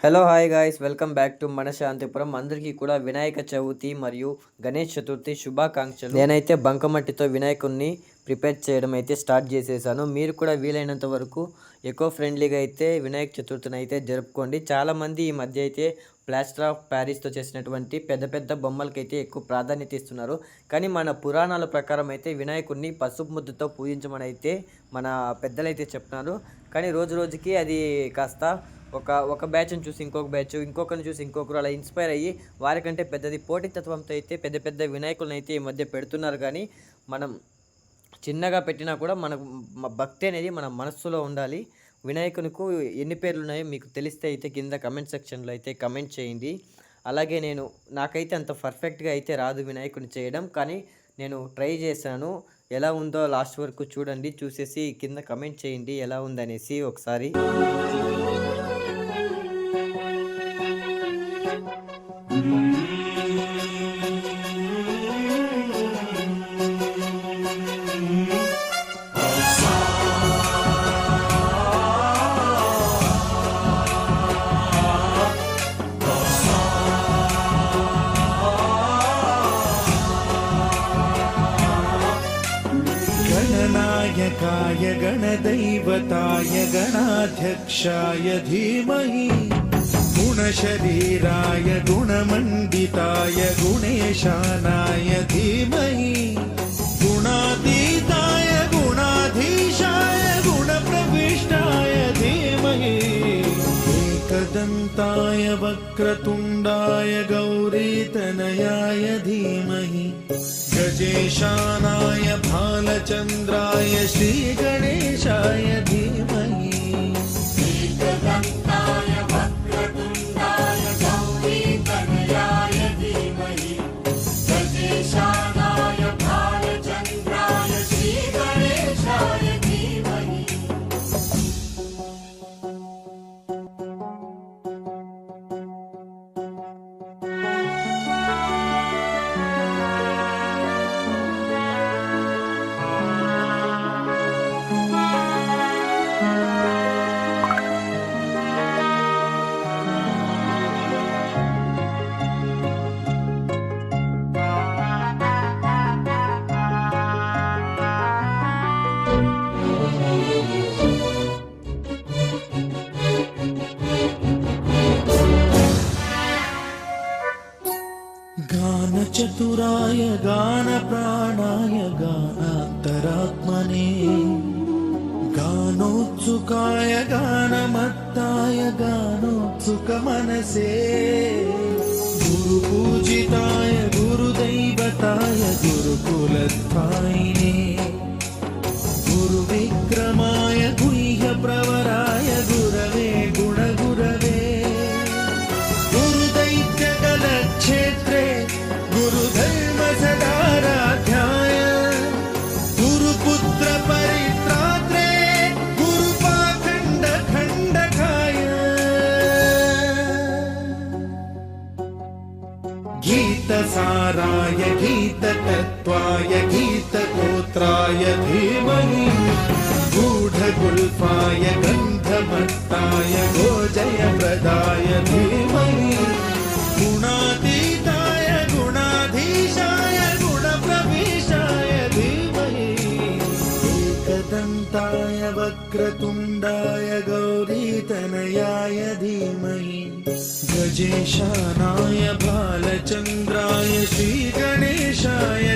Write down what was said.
Hello hi guys welcome back to మన శాంతిపురం. అందరికీ కూడా వినాయక చవితి మరియు గణేష్ చతుర్థి శుభాకాంక్షలు. నేనైతే బంకమట్టితో వినాయకుడిని ప్రిపేర్ చేయడం అయితే స్టార్ట్ చేసేసాను. మీరు కూడా వీలైనంత వరకు ఎకో ఫ్రెండ్లీగా అయితే వినాయక చతుర్థిని అయితే జరుపుకోండి. చాలామంది ఈ మధ్య అయితే ప్లాస్టర్ ఆఫ్ ప్యారిస్తో చేసినటువంటి పెద్ద పెద్ద బొమ్మలకైతే ఎక్కువ ప్రాధాన్యత ఇస్తున్నారు. కానీ మన పురాణాల ప్రకారం అయితే వినాయకుడిని పసుపు ముద్దతో పూజించమని అయితే మన పెద్దలైతే చెప్తున్నారు. కానీ రోజు రోజుకి అది కాస్త ఒక బ్యాచ్‌ని చూసి ఇంకొక బ్యాచ్, ఇంకొకరిని చూసి ఇంకొకరు అలా ఇన్‌స్పైర్ అయ్యి వారికంటే పెద్దది పోటీతత్వంతో అయితే పెద్ద పెద్ద వినాయకులనైతే ఈ మధ్య పెడుతున్నారు. కానీ మనం చిన్నగా పెట్టినా కూడా మనకు భక్తి అనేది మన మనస్సులో ఉండాలి. వినాయకునికు ఎన్ని పేర్లున్నాయో మీకు తెలిస్తే అయితే కింద కమెంట్ సెక్షన్‌లో అయితే కమెంట్ చేయండి. అలాగే నాకైతే అంత పర్ఫెక్ట్‌గా అయితే రాదు వినాయకుడిని చేయడం. కానీ నేను ట్రై చేశాను. ఎలా ఉందో లాస్ట్ వరకు చూడండి. చూసేసి కింద కమెంట్ చేయండి ఎలా ఉందనేసి ఒకసారి. गणनायकाय गणदैवताय गणाध्यक्षाय धीमहि गुणशरीराय गुणमण्डिताय गुणेशानाय धीमहि गुणातीताय गुणाधीशाय गुणप्रविष्टाय धीमहि एकदन्ताय वक्रतुण्डाय गौरीतनयाय धीमहि गजेशानाय भालचन्द्राय श्रीगणेशाय धीमहि एकदन्ताय वक्रतुण्डाय गौरीतनयाय धीमहि गजेशानाय भालचन्द्राय श्रीगणेशाय धीमहि. गानचतुराय गानप्राणाय गानान्तरात्मने गानोत्सुकाय गानमत्ताय गानोत्सुकमनसे गुरुपूजिताय गुरुदैवताय गुरुकुलस्थायिने गुरुविक्रमाय गुह्यप्रवराय गुरवे गुणगुरवे गुरुदैत्यकलक्षेत्रे गुरुधर्मसदाराध्याय गुरुपुत्र परित्रात्रे गुरुपाखण्डखण्डकाय गीतसाराय गीततत्त्वाय गीतगोत्राय धीमहि गूढगुल्फाय गन्धमत्ताय गोजयप्रदाय धीमहि गुणातीताय गुणाधीशाय गुणप्रविशाय धीमहि एकदन्ताय वक्रतुण्डाय गौरीतनयाय धीमहि गजेशानाय भालचन्द्राय श्रीगणेशाय